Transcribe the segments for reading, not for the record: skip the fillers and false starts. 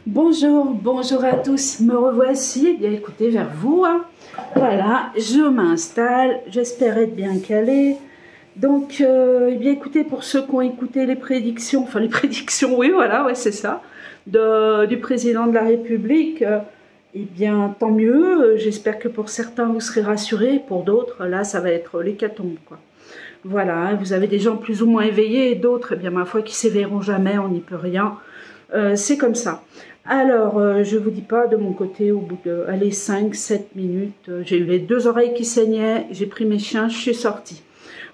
Bonjour, bonjour à tous, me revoici, bien écoutez vers vous, hein. Voilà, je m'installe, j'espère être bien calé. Donc, eh bien écoutez, pour ceux qui ont écouté les prédictions, enfin les prédictions, oui voilà, ouais, c'est ça, du président de la République, eh bien tant mieux, j'espère que pour certains vous serez rassurés, pour d'autres, là ça va être l'hécatombe, quoi. Voilà, hein, vous avez des gens plus ou moins éveillés et d'autres, eh bien ma foi, qui s'éveilleront jamais, on n'y peut rien. C'est comme ça. Alors, je vous dis pas, de mon côté, au bout de, allez, 5-7 minutes, j'ai eu les deux oreilles qui saignaient, j'ai pris mes chiens, je suis sortie.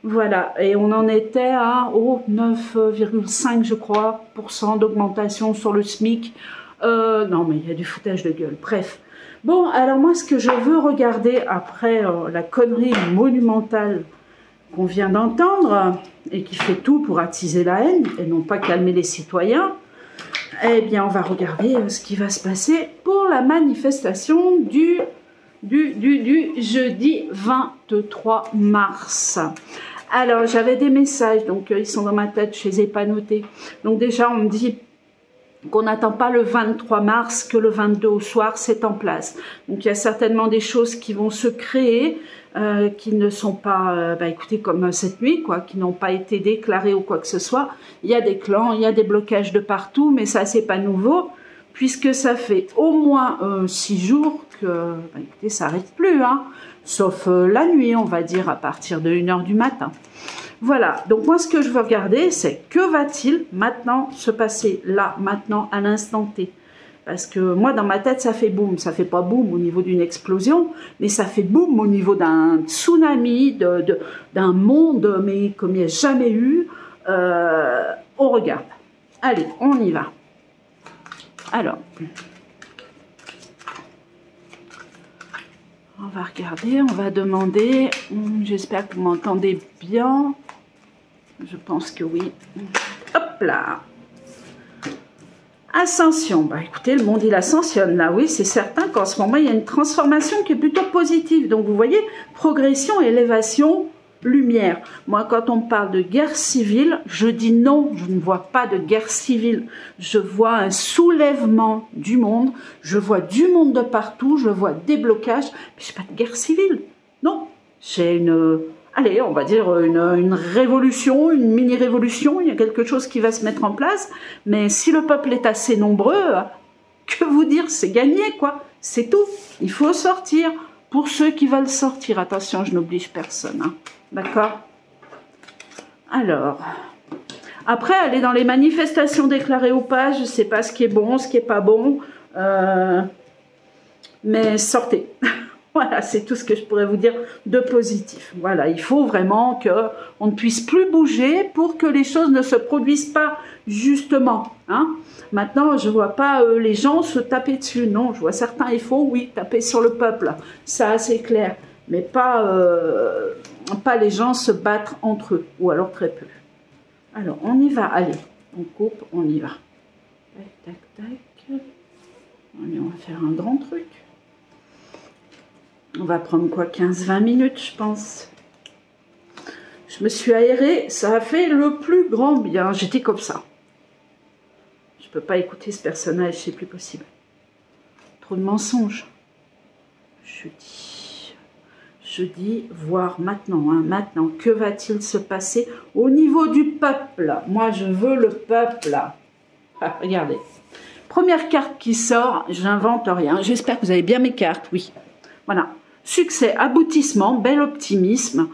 Voilà, et on en était à 9,5, je crois, d'augmentation sur le SMIC. Non, mais il y a du foutage de gueule, bref. Bon, alors moi, ce que je veux regarder après la connerie monumentale qu'on vient d'entendre, et qui fait tout pour attiser la haine, et non pas calmer les citoyens, eh bien, on va regarder ce qui va se passer pour la manifestation du jeudi 23 mars. Alors, j'avais des messages, donc ils sont dans ma tête, je ne les ai pas notés. Donc déjà, on me dit qu'on n'attend pas le 23 mars, que le 22 au soir, c'est en place. Donc, il y a certainement des choses qui vont se créer, qui ne sont pas, écoutez, comme cette nuit, quoi, qui n'ont pas été déclarées ou quoi que ce soit. Il y a des clans, il y a des blocages de partout, mais ça, c'est pas nouveau, puisque ça fait au moins 6 jours que, écoutez, ça n'arrête plus, hein, sauf la nuit, on va dire, à partir de 1 h du matin. Voilà, donc moi, ce que je veux regarder, c'est que va-t-il maintenant se passer là, maintenant, à l'instant T? Parce que moi, dans ma tête, ça fait boum. Ça fait pas boum au niveau d'une explosion, mais ça fait boum au niveau d'un tsunami, d'un monde, mais comme il n'y a jamais eu. On regarde. Allez, on y va. Alors, on va regarder, on va demander. J'espère que vous m'entendez bien. Je pense que oui. Hop là. Ascension, écoutez, le monde il ascensionne là, oui, c'est certain qu'en ce moment il y a une transformation qui est plutôt positive. Donc vous voyez, progression, élévation, lumière. Moi, quand on me parle de guerre civile, je dis non, je ne vois pas de guerre civile. Je vois un soulèvement du monde, je vois du monde de partout, je vois des blocages, mais je n'ai pas de guerre civile. Non, j'ai une... Allez, on va dire une révolution, une mini-révolution, il y a quelque chose qui va se mettre en place, mais si le peuple est assez nombreux, que vous dire, c'est gagné, quoi, c'est tout, il faut sortir, pour ceux qui veulent sortir, attention, je n'oblige personne, hein. D'accord? Alors, après, aller dans les manifestations déclarées ou pas, je ne sais pas ce qui est bon, ce qui n'est pas bon, mais sortez. Voilà, c'est tout ce que je pourrais vous dire de positif. Voilà, il faut vraiment qu'on ne puisse plus bouger pour que les choses ne se produisent pas justement, hein. Maintenant, je ne vois pas les gens se taper dessus. Non, je vois certains, il faut, oui, taper sur le peuple. Ça, c'est clair. Mais pas les gens se battre entre eux, ou alors très peu. Alors, on y va. Allez, on coupe, on y va. Tac, tac, tac. Allez, on va faire un grand truc. On va prendre quoi, 15-20 minutes, je pense. Je me suis aérée, ça a fait le plus grand bien. J'étais comme ça. Je ne peux pas écouter ce personnage, c'est plus possible. Trop de mensonges. Jeudi, voire maintenant. Hein, maintenant, que va-t-il se passer au niveau du peuple? Moi, je veux le peuple. Ah, regardez. Première carte qui sort, j'invente rien. J'espère que vous avez bien mes cartes, oui. Voilà. Succès, aboutissement, bel optimisme,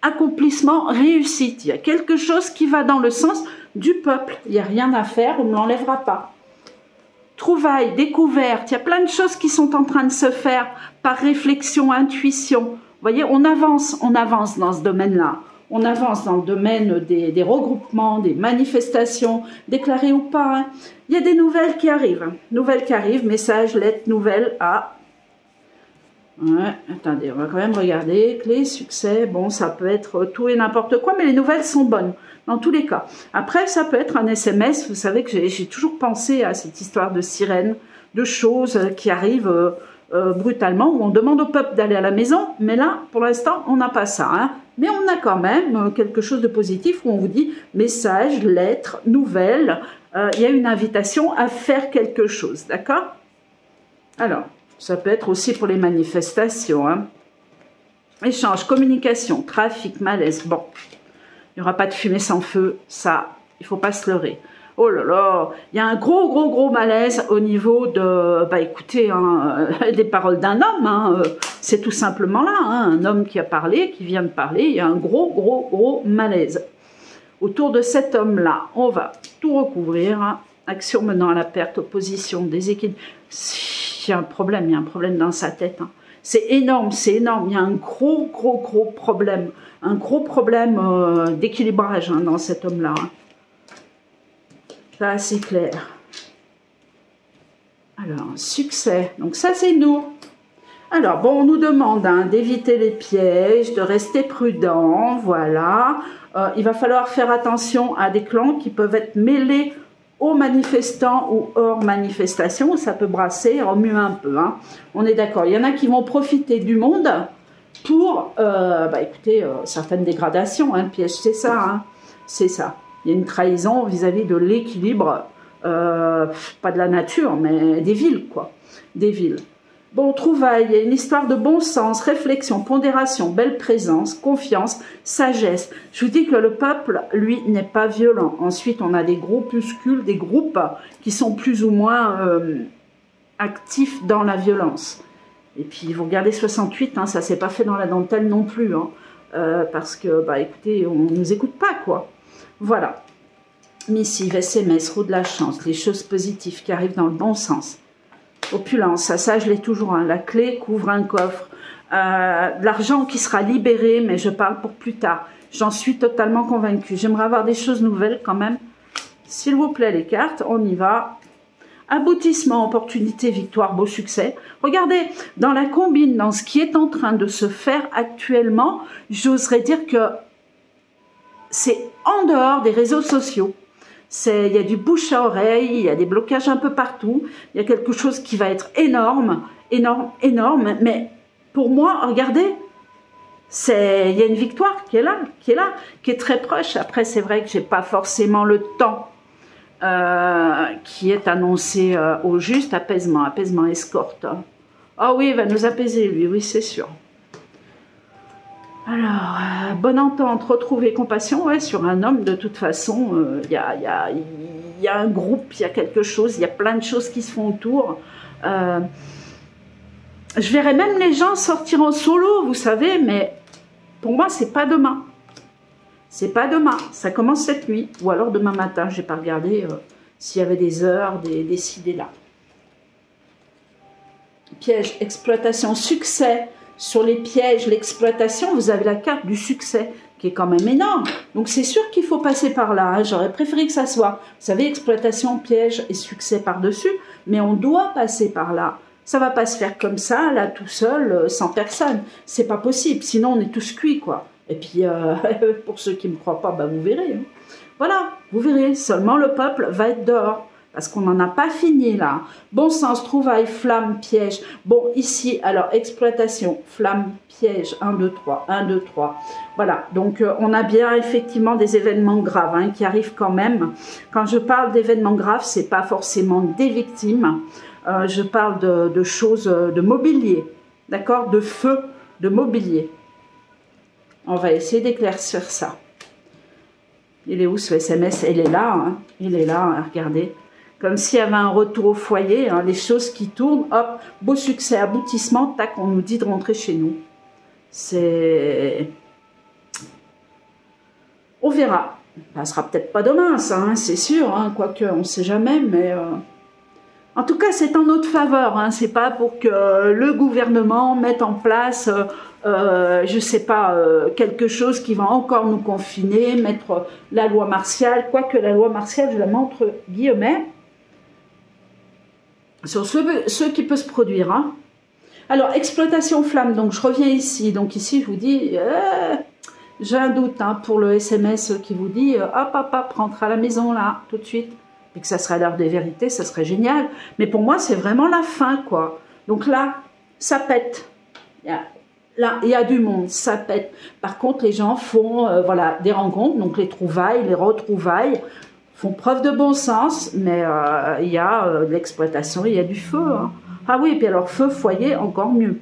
accomplissement, réussite. Il y a quelque chose qui va dans le sens du peuple. Il n'y a rien à faire, on ne l'enlèvera pas. Trouvailles, découverte, il y a plein de choses qui sont en train de se faire par réflexion, intuition. Vous voyez, on avance dans ce domaine-là. On avance dans le domaine des regroupements, des manifestations, déclarées ou pas, hein. Il y a des nouvelles qui arrivent. Nouvelles qui arrivent, messages, lettres, nouvelles à... Ouais, attendez, on va quand même regarder. Clé, succès, bon, ça peut être tout et n'importe quoi, mais les nouvelles sont bonnes, dans tous les cas. Après, ça peut être un SMS, vous savez que j'ai toujours pensé à cette histoire de sirène, de choses qui arrivent brutalement, où on demande au peuple d'aller à la maison, mais là, pour l'instant, on n'a pas ça, hein. Mais on a quand même quelque chose de positif, où on vous dit message, lettres, nouvelles, il y a une invitation à faire quelque chose, d'accord? Alors, ça peut être aussi pour les manifestations, hein. Échange, communication, trafic, malaise. Bon, il n'y aura pas de fumée sans feu, ça, il ne faut pas se leurrer. Oh là là, il y a un gros malaise au niveau de, bah écoutez, hein, des paroles d'un homme, hein, c'est tout simplement là, hein, un homme qui a parlé, qui vient de parler, il y a un gros malaise. Autour de cet homme-là, on va tout recouvrir, hein, action menant à la perte, opposition, déséquilibre. Il y a un problème dans sa tête, hein. C'est énorme, il y a un gros problème, d'équilibrage, hein, dans cet homme-là, hein. Ça, c'est clair. Alors, succès. Donc ça, c'est nous. Alors, bon, on nous demande, hein, d'éviter les pièges, de rester prudent, voilà. Il va falloir faire attention à des clans qui peuvent être mêlés aux manifestants ou hors manifestation. Ça peut brasser, remuer un peu, hein. On est d'accord. Il y en a qui vont profiter du monde pour, bah, écoutez, certaines dégradations, hein. Le piège, c'est ça, hein. C'est ça. Il y a une trahison vis-à-vis de l'équilibre, pas de la nature, mais des villes, quoi. Des villes. Bon, trouvailles, il y a une histoire de bon sens, réflexion, pondération, belle présence, confiance, sagesse. Je vous dis que le peuple, lui, n'est pas violent. Ensuite, on a des groupuscules, des groupes qui sont plus ou moins actifs dans la violence. Et puis, vous regardez 68, hein, ça s'est pas fait dans la dentelle non plus, hein, parce que, bah, écoutez, on nous écoute pas, quoi. Voilà, missive, SMS, roue de la chance, les choses positives qui arrivent dans le bon sens. Opulence, ça je l'ai toujours, hein. La clé couvre un coffre, de l'argent qui sera libéré, mais je parle pour plus tard. J'en suis totalement convaincue. J'aimerais avoir des choses nouvelles quand même. S'il vous plaît, les cartes, on y va. Aboutissement, opportunité, victoire, beau succès. Regardez, dans la combine, dans ce qui est en train de se faire actuellement, j'oserais dire que c'est en dehors des réseaux sociaux. Il y a du bouche à oreille, il y a des blocages un peu partout. Il y a quelque chose qui va être énorme, mais pour moi, regardez, il y a une victoire qui est là, qui est très proche. Après, c'est vrai que j'ai pas forcément le temps qui est annoncé au juste. Apaisement, escorte. Ah oui, il va nous apaiser, lui, oui, c'est sûr. Alors, bonne entente, retrouver compassion, ouais, sur un homme, de toute façon, il y a un groupe, il y a quelque chose, il y a plein de choses qui se font autour. Je verrais même les gens sortir en solo, vous savez, mais pour moi, c'est pas demain. C'est pas demain, ça commence cette nuit, ou alors demain matin, je n'ai pas regardé s'il y avait des heures, des ci, des là. Piège, exploitation, succès. Sur les pièges, l'exploitation, vous avez la carte du succès qui est quand même énorme. Donc c'est sûr qu'il faut passer par là, hein. J'aurais préféré que ça soit, vous savez, exploitation, piège et succès par-dessus, mais on doit passer par là. Ça va pas se faire comme ça, là, tout seul, sans personne. C'est pas possible, sinon on est tous cuits, quoi. Et puis, pour ceux qui ne me croient pas, bah, vous verrez, hein. Voilà, vous verrez, seulement le peuple va être dehors. Parce qu'on n'en a pas fini là. Bon sens, trouvaille, flamme, piège. Bon, ici, alors, exploitation, flamme, piège, 1, 2, 3, 1, 2, 3. Voilà, donc on a bien effectivement des événements graves, hein, qui arrivent quand même. Quand je parle d'événements graves, c'est pas forcément des victimes. Je parle de choses, de mobilier, d'accord, de feu, de mobilier. On va essayer d'éclaircir ça. Il est où ce SMS? Il est là, hein. Il est là, hein, regardez. Comme s'il y avait un retour au foyer, hein, les choses qui tournent, hop, beau succès, aboutissement, tac, on nous dit de rentrer chez nous. C'est... On verra. Ça sera peut-être pas demain, ça, hein, c'est sûr, hein, quoique, on ne sait jamais, mais... En tout cas, c'est en notre faveur, hein, c'est pas pour que le gouvernement mette en place, je sais pas, quelque chose qui va encore nous confiner, mettre la loi martiale, quoique la loi martiale, je la mets entre guillemets, sur ce qui peut se produire, hein. Alors, exploitation flamme, donc je reviens ici. Donc ici, je vous dis, j'ai un doute, hein, pour le SMS qui vous dit, hop, rentre à la maison là, tout de suite. Et que ça serait l'heure des vérités, ça serait génial. Mais pour moi, c'est vraiment la fin, quoi. Donc là, ça pète. Là, il y a du monde, ça pète. Par contre, les gens font, voilà, des rencontres, donc les trouvailles, les retrouvailles. font preuve de bon sens, mais il y a de l'exploitation, il y a du feu. Hein. Ah oui, et puis alors feu, foyer, encore mieux.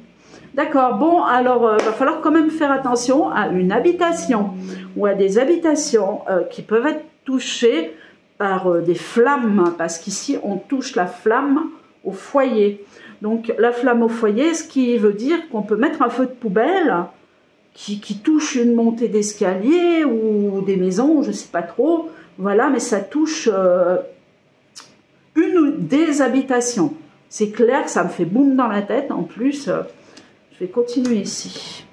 D'accord, bon, alors va falloir quand même faire attention à une habitation ou à des habitations qui peuvent être touchées par des flammes, parce qu'ici on touche la flamme au foyer. Donc la flamme au foyer, ce qui veut dire qu'on peut mettre un feu de poubelle qui touche une montée d'escalier ou des maisons, je ne sais pas trop, voilà, mais ça touche une ou des habitations. C'est clair que ça me fait boum dans la tête, en plus... je vais continuer ici.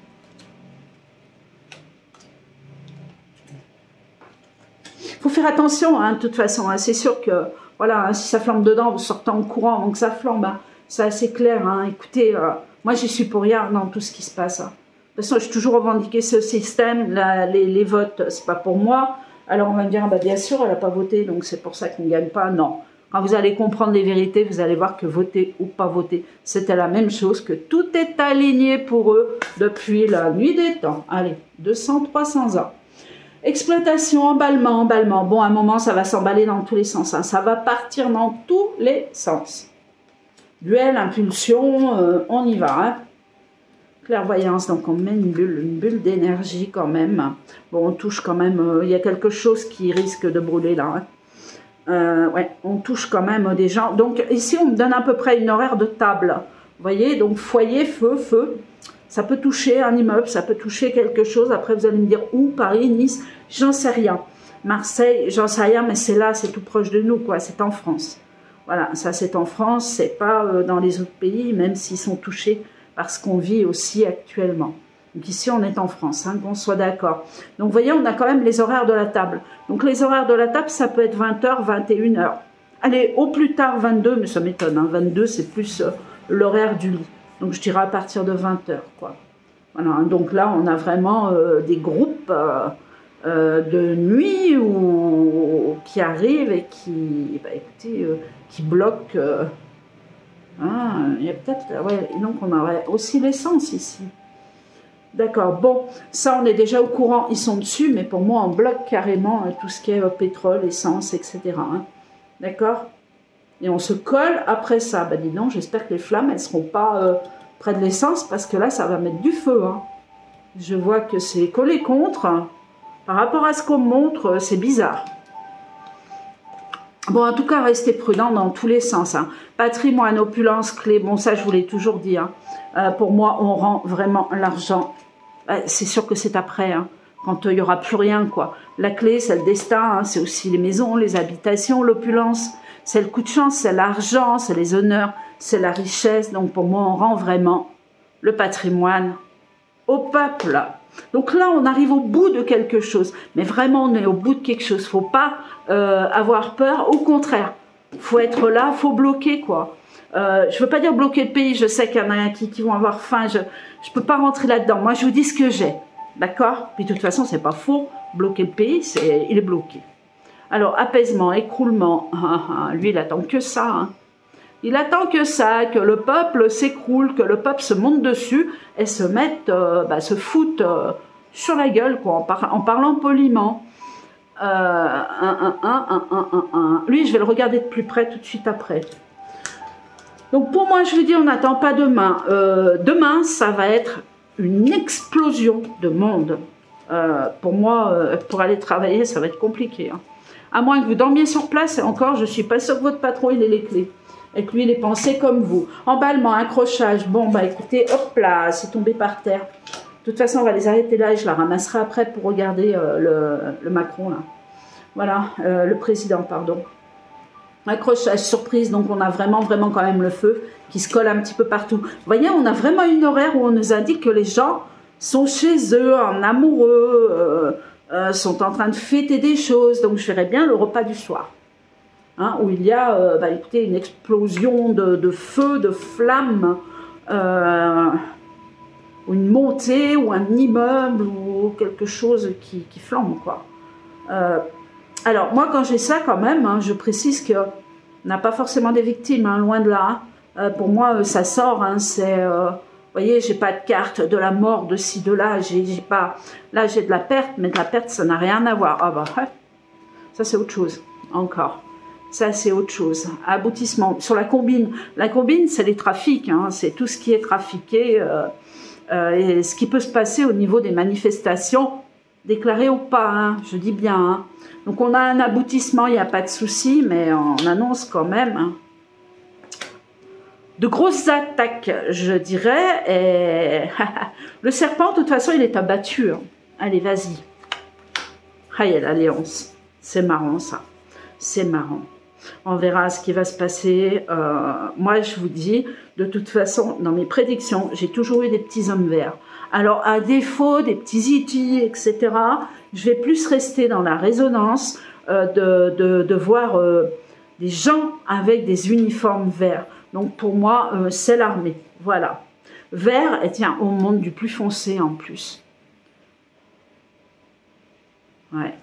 Il faut faire attention, hein, de toute façon. Hein, c'est sûr que, voilà, hein, si ça flambe dedans, vous sortez en courant avant que ça flambe. Hein, c'est assez clair. Hein, écoutez, moi, j'y suis pour rien dans tout ce qui se passe. Hein. De toute façon, j'ai toujours revendiqué ce système. Les votes, c'est pas pour moi. Alors, on va me dire, bah, bien sûr, elle n'a pas voté, donc c'est pour ça qu'on ne gagne pas. Non. Quand vous allez comprendre les vérités, vous allez voir que voter ou pas voter, c'était la même chose, que tout est aligné pour eux depuis la nuit des temps. Allez, 200, 300 ans. Exploitation, emballement, emballement. Bon, à un moment, ça va s'emballer dans tous les sens. Hein. Ça va partir dans tous les sens. Duel, impulsion, on y va. Hein. Clairvoyance, donc on met une bulle d'énergie quand même. Bon, on touche quand même, il y a quelque chose qui risque de brûler là. Hein. Ouais, on touche quand même des gens. Donc ici, on me donne à peu près une horaire de table. Vous voyez, donc foyer, feu, feu. Ça peut toucher un immeuble, ça peut toucher quelque chose. Après, vous allez me dire où, Paris, Nice, j'en sais rien. Marseille, j'en sais rien, mais c'est là, c'est tout proche de nous, quoi. C'est en France. Voilà, ça c'est en France, c'est pas dans les autres pays, même s'ils sont touchés par ce qu'on vit aussi actuellement. Donc ici, on est en France, hein, qu'on soit d'accord. Donc, vous voyez, on a quand même les horaires de la table. Donc, les horaires de la table, ça peut être 20h, 21h. Allez, au plus tard, 22, mais ça m'étonne. Hein, 22, c'est plus l'horaire du lit. Donc, je dirais à partir de 20h, quoi. Voilà, hein, donc là, on a vraiment des groupes de nuit qui arrivent et qui, bah, écoutez, qui bloquent. Hein, il y a peut-être... Ouais, donc, on aurait aussi l'essence ici. D'accord, bon, ça on est déjà au courant, ils sont dessus, mais pour moi on bloque carrément tout ce qui est pétrole, essence, etc. Hein. D'accord? Et on se colle après ça. Bah dis donc, j'espère que les flammes, elles ne seront pas près de l'essence, parce que là ça va mettre du feu. Hein. Je vois que c'est collé contre. Par rapport à ce qu'on me montre, c'est bizarre. Bon, en tout cas, restez prudent dans tous les sens. Hein. Patrimoine, opulence, clé, bon ça je vous l'ai toujours dit. Hein. Pour moi, on rend vraiment l'argent. C'est sûr que c'est après, hein, quand il n'y aura plus rien, quoi. La clé, c'est le destin, hein, c'est aussi les maisons, les habitations, l'opulence. C'est le coup de chance, c'est l'argent, c'est les honneurs, c'est la richesse. Donc pour moi, on rend vraiment le patrimoine au peuple. Donc là, on arrive au bout de quelque chose. Mais vraiment, on est au bout de quelque chose. Il ne faut pas avoir peur. Au contraire, il faut être là, il faut bloquer, quoi. Je ne veux pas dire bloquer le pays, je sais qu'il y en a qui vont avoir faim, je ne peux pas rentrer là-dedans. Moi, je vous dis ce que j'ai, d'accord? Puis de toute façon, ce n'est pas faux, bloquer le pays, il est bloqué. Alors, apaisement, écroulement, lui, il attend que ça. Hein. Il attend que ça, que le peuple s'écroule, que le peuple se monte dessus et se mette, se foute sur la gueule, quoi, en parlant poliment. Lui, je vais le regarder de plus près tout de suite après. Donc pour moi, je vous dis, on n'attend pas demain. Demain, ça va être une explosion de monde. Pour moi, pour aller travailler, ça va être compliqué. Hein. À moins que vous dormiez sur place, et encore, je ne suis pas sûre que votre patron, il ait les clés. Et que lui, il est pensé comme vous. Emballement, accrochage. Bon, bah écoutez, hop là, c'est tombé par terre. De toute façon, on va les arrêter là et je la ramasserai après pour regarder le Macron, là. Voilà, le président, pardon. Accrochage, surprise, donc on a vraiment quand même le feu qui se colle un petit peu partout. Vous voyez, on a vraiment une horaire où on nous indique que les gens sont chez eux, en amoureux, sont en train de fêter des choses. Donc je verrai bien le repas du soir, hein, où il y a, écoutez, une explosion de feu, de flammes, ou une montée, ou un immeuble, ou quelque chose qui flambe, quoi. Alors, moi, quand j'ai ça, quand même, hein, je précise qu'on n'a pas forcément des victimes, hein, loin de là. Hein. Pour moi, ça sort, hein, c'est... vous voyez, j'ai pas de carte de la mort, de ci, de là, j'ai pas... Là, j'ai de la perte, mais de la perte, ça n'a rien à voir. Ah bah, ça, c'est autre chose. encore. Ça, c'est autre chose. Aboutissement. Sur la combine, c'est les trafics, hein, c'est tout ce qui est trafiqué, et ce qui peut se passer au niveau des manifestations, déclarées ou pas, hein, je dis bien. Hein. Donc, on a un aboutissement, il n'y a pas de souci, mais on annonce quand même hein, de grosses attaques, je dirais. Et le serpent, de toute façon, il est abattu. Hein. Allez, vas-y. Ah, il y a l'alliance. C'est marrant, ça. C'est marrant. On verra ce qui va se passer. Moi, je vous dis, de toute façon, dans mes prédictions, j'ai toujours eu des petits hommes verts. Alors, à défaut des petits E.T., etc., je vais plus rester dans la résonance de voir des gens avec des uniformes verts. Donc, pour moi, c'est l'armée. Voilà. Vert, et tiens, au monde du plus foncé en plus. Ouais.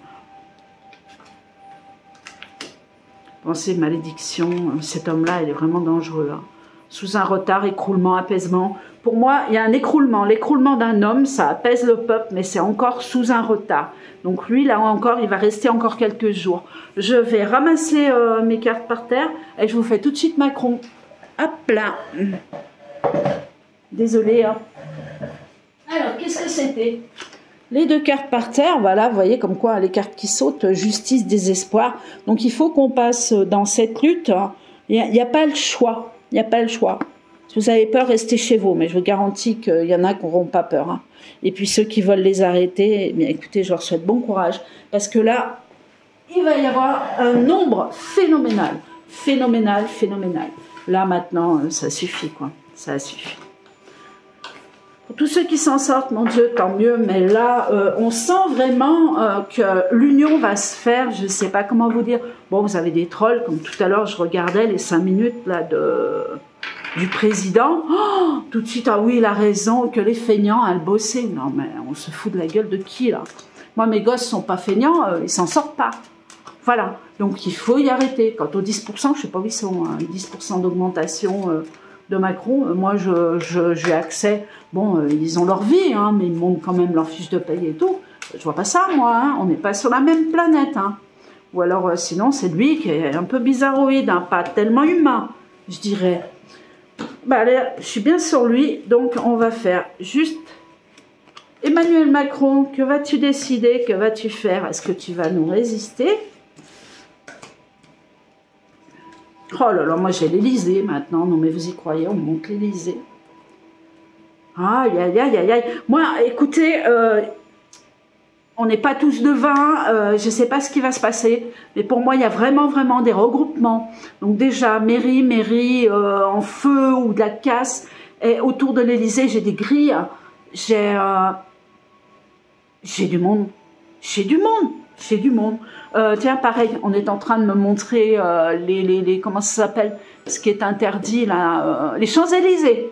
Pensez, malédiction, cet homme-là, il est vraiment dangereux. Hein. Sous un retard, écroulement, apaisement. Pour moi, il y a un écroulement. L'écroulement d'un homme, ça apaise le peuple, mais c'est encore sous un retard. Donc lui, là encore, il va rester encore quelques jours. Je vais ramasser mes cartes par terre et je vous fais tout de suite Macron. Hop là. Désolée. Hein. Alors, qu'est-ce que c'était ? Les deux cartes par terre, voilà, vous voyez comme quoi les cartes qui sautent, justice, désespoir. Donc il faut qu'on passe dans cette lutte. Il n'y a pas le choix. Il n'y a pas le choix. Si vous avez peur, restez chez vous. Mais je vous garantis qu'il y en a qui n'auront pas peur. Hein. Et puis ceux qui veulent les arrêter, eh bien, écoutez, je leur souhaite bon courage. Parce que là, il va y avoir un nombre phénoménal. Phénoménal, phénoménal. Là maintenant, ça suffit quoi. Ça suffit. Pour tous ceux qui s'en sortent, mon Dieu, tant mieux. Mais là, on sent vraiment que l'union va se faire. Je ne sais pas comment vous dire. Bon, vous avez des trolls. Comme tout à l'heure, je regardais les 5 minutes là, du président. Oh, tout de suite, ah oui, il a raison, que les feignants à le bosser. Non, mais on se fout de la gueule de qui, là? Moi, mes gosses ne sont pas feignants, ils s'en sortent pas. Voilà. Donc, il faut y arrêter. Quant aux 10%, je ne sais pas où ils sont. Hein, 10% d'augmentation de Macron. Moi, j'ai accès. Bon, ils ont leur vie, hein, mais ils montrent quand même leur fiche de paye et tout. Je vois pas ça, moi. Hein. On n'est pas sur la même planète. Hein. Ou alors, sinon, c'est lui qui est un peu bizarroïde, hein, pas tellement humain, je dirais. Bah, allez, je suis bien sur lui. Donc, on va faire juste... Emmanuel Macron, que vas-tu décider? Que vas-tu faire? Est-ce que tu vas nous résister? Oh là là, moi j'ai l'Élysée maintenant. Non mais vous y croyez, on monte l'Élysée. Aïe, aïe, aïe, aïe, aïe. Moi, écoutez, on n'est pas tous devins. Je ne sais pas ce qui va se passer. Mais pour moi, il y a vraiment, vraiment des regroupements. Donc déjà, mairie en feu ou de la casse. Et autour de l'Élysée, j'ai des grilles. J'ai du monde. J'ai du monde. J'ai du monde. Tiens, pareil, on est en train de me montrer comment ça s'appelle, ce qui est interdit, là, les Champs-Élysées.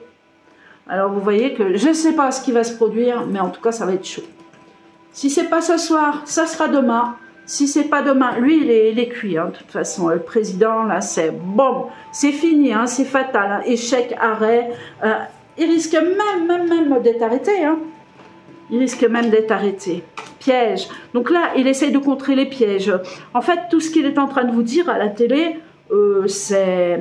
Alors, vous voyez que je ne sais pas ce qui va se produire, mais en tout cas, ça va être chaud. Si c'est pas ce soir, ça sera demain. Si c'est pas demain, lui, il est cuit, hein, de toute façon. Le président, là, c'est bon, c'est fini, hein, c'est fatal. Hein, échec, arrêt. Il risque même d'être arrêté, hein. Il risque même d'être arrêté. Piège. Donc là, il essaye de contrer les pièges. En fait, tout ce qu'il est en train de vous dire à la télé, c'est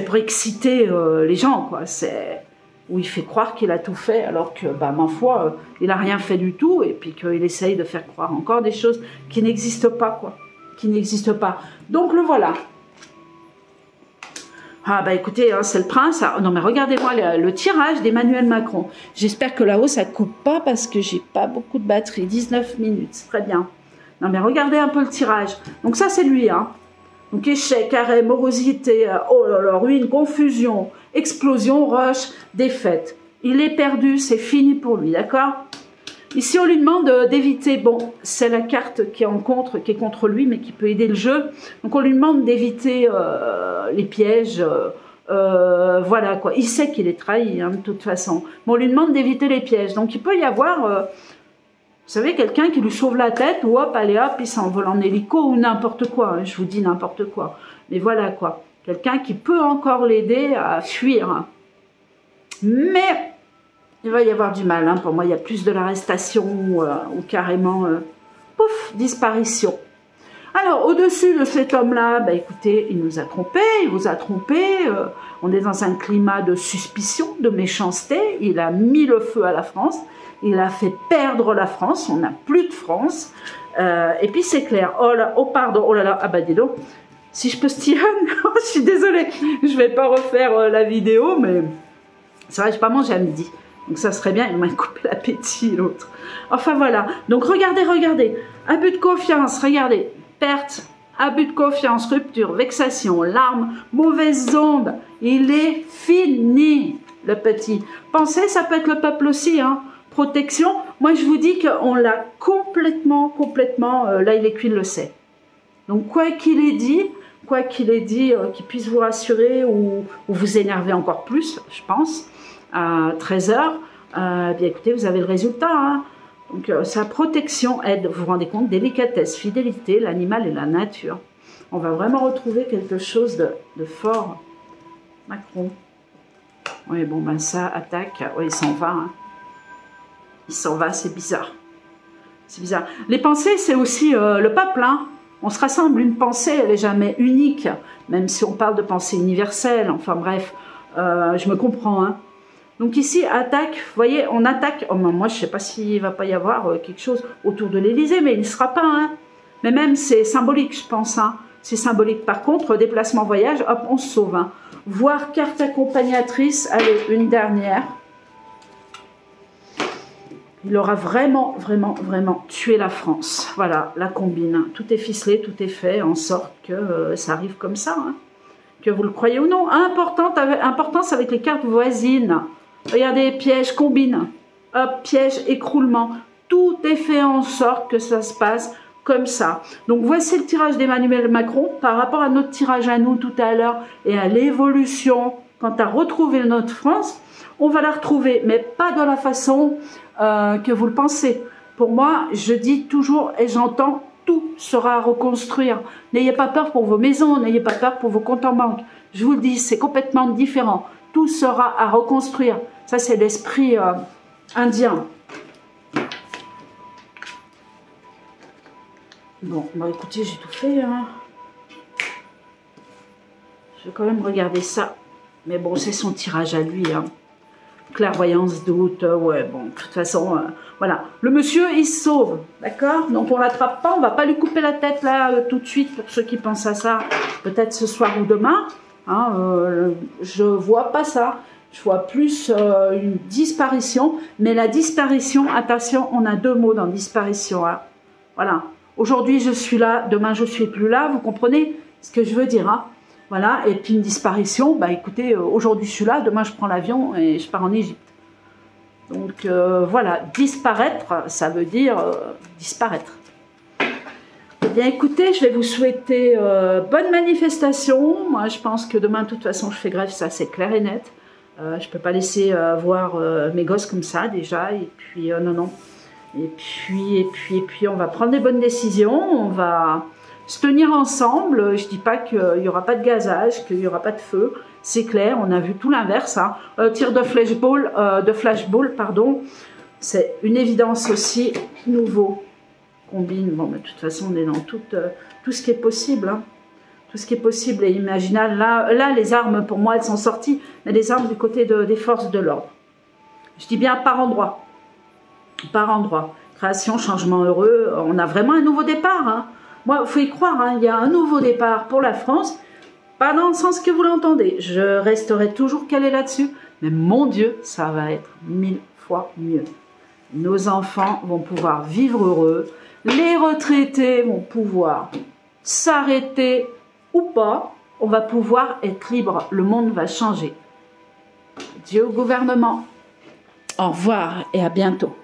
pour exciter les gens, quoi. C'est où il fait croire qu'il a tout fait, alors que, bah, ma foi, il n'a rien fait du tout, et puis qu'il essaye de faire croire encore des choses qui n'existent pas, quoi. Qui n'existent pas. Donc, le voilà. Ah bah écoutez, hein, c'est le prince. Ah, non mais regardez-moi le tirage d'Emmanuel Macron. J'espère que là-haut ça coupe pas parce que j'ai pas beaucoup de batterie. 19 minutes, c'est très bien. Non mais regardez un peu le tirage. Donc ça c'est lui, hein. Donc échec, arrêt, morosité, oh là là, ruine, confusion, explosion, rush, défaite. Il est perdu, c'est fini pour lui, d'accord? Ici, on lui demande d'éviter, bon, c'est la carte qui est contre lui, mais qui peut aider le jeu. Donc, on lui demande d'éviter les pièges. Voilà, quoi. Il sait qu'il est trahi, hein, de toute façon. Mais on lui demande d'éviter les pièges. Donc, il peut y avoir, vous savez, quelqu'un qui lui sauve la tête, ou hop, allez hop, il s'envole en hélico, ou n'importe quoi. Hein, je vous dis n'importe quoi. Mais voilà, quoi. Quelqu'un qui peut encore l'aider à fuir. Hein. Mais... il va y avoir du mal, hein. Pour moi, il y a plus de l'arrestation ou carrément, pouf, disparition. Alors, au-dessus de cet homme-là, bah, écoutez, il nous a trompés, il vous a trompés. On est dans un climat de suspicion, de méchanceté. Il a mis le feu à la France. Il a fait perdre la France. On n'a plus de France. Et puis, c'est clair. Oh là, oh pardon, oh là là, ah bah dis donc. Si je peux stirer, je suis désolée. Je vais pas refaire la vidéo, mais c'est vrai, je n'ai pas mangé à midi. Donc ça serait bien, il m'a coupé l'appétit l'autre. Enfin voilà, donc regardez, regardez. Abus de confiance, regardez. Perte, abus de confiance, rupture, vexation, larmes, mauvaises ondes. Il est fini, le petit. Pensez, ça peut être le peuple aussi, hein. Protection. Moi, je vous dis qu'on l'a complètement, là, il est cuit, il le sait. Donc, quoi qu'il ait dit, qu'il puisse vous rassurer ou vous énerver encore plus, je pense, à 13 h, bien écoutez, vous avez le résultat, hein. Donc, sa protection aide, vous vous rendez compte, délicatesse, fidélité, l'animal et la nature. On va vraiment retrouver quelque chose de fort. Macron. Oui, bon, ben ça, attaque. Oui, il s'en va. Hein. Il s'en va, c'est bizarre. C'est bizarre. Les pensées, c'est aussi le peuple. Hein. On se rassemble. Une pensée, elle n'est jamais unique. Même si on parle de pensée universelle. Enfin bref, je me comprends. Hein. Donc ici, attaque, vous voyez, on attaque. Oh, moi, je ne sais pas s'il ne va pas y avoir quelque chose autour de l'Élysée, mais il ne sera pas. Hein. Mais même, c'est symbolique, je pense. Hein. C'est symbolique. Par contre, déplacement voyage, hop, on se sauve. Hein. Voir carte accompagnatrice, allez, une dernière. Il aura vraiment tué la France. Voilà, la combine. Tout est ficelé, tout est fait en sorte que ça arrive comme ça. Hein. Que vous le croyez ou non. Importance avec les cartes voisines. Regardez, piège, combine. Hop, piège, écroulement. Tout est fait en sorte que ça se passe comme ça. Donc voici le tirage d'Emmanuel Macron par rapport à notre tirage à nous tout à l'heure et à l'évolution. Quant à retrouver notre France, on va la retrouver, mais pas de la façon que vous le pensez. Pour moi, je dis toujours et j'entends, tout sera à reconstruire. N'ayez pas peur pour vos maisons, n'ayez pas peur pour vos comptes en banque. Je vous le dis, c'est complètement différent. Tout sera à reconstruire. Ça, c'est l'esprit indien. Bon, bah écoutez, j'ai tout fait. Hein. Je vais quand même regarder ça. Mais bon, c'est son tirage à lui. Hein. Clairvoyance, doute, ouais, bon, de toute façon, voilà. Le monsieur, il se sauve, d'accord? Donc, on ne l'attrape pas, on ne va pas lui couper la tête, là, tout de suite, pour ceux qui pensent à ça, peut-être ce soir ou demain. Hein, je ne vois pas ça. Je vois plus une disparition, mais la disparition, attention, on a deux mots dans disparition. Hein. Voilà. Aujourd'hui, je suis là, demain, je ne suis plus là, vous comprenez ce que je veux dire, hein? Voilà, et puis une disparition, bah écoutez, aujourd'hui je suis là, demain je prends l'avion et je pars en Égypte. Donc voilà, disparaître, ça veut dire disparaître. Eh bien écoutez, je vais vous souhaiter bonne manifestation. Moi je pense que demain de toute façon je fais grève, ça c'est clair et net. Je ne peux pas laisser voir mes gosses comme ça déjà, et puis non. Et puis on va prendre des bonnes décisions, on va se tenir ensemble. Je ne dis pas qu'il n'y aura pas de gazage, qu'il n'y aura pas de feu. C'est clair, on a vu tout l'inverse. Hein. Tir de flashball, pardon. C'est une évidence aussi. Nouveau. Combine. Bon, mais de toute façon, on est dans tout ce qui est possible. Hein. Tout ce qui est possible et imaginable. Là, les armes, pour moi, elles sont sorties. Mais les armes du côté des forces de l'ordre. Je dis bien par endroit. Par endroit. Création, changement heureux. On a vraiment un nouveau départ. Hein. Moi, il faut y croire, hein, il y a un nouveau départ pour la France, pas dans le sens que vous l'entendez. Je resterai toujours calée là-dessus, mais mon Dieu, ça va être 1000 fois mieux. Nos enfants vont pouvoir vivre heureux, les retraités vont pouvoir s'arrêter ou pas, on va pouvoir être libre, le monde va changer. Dieu au gouvernement. Au revoir et à bientôt.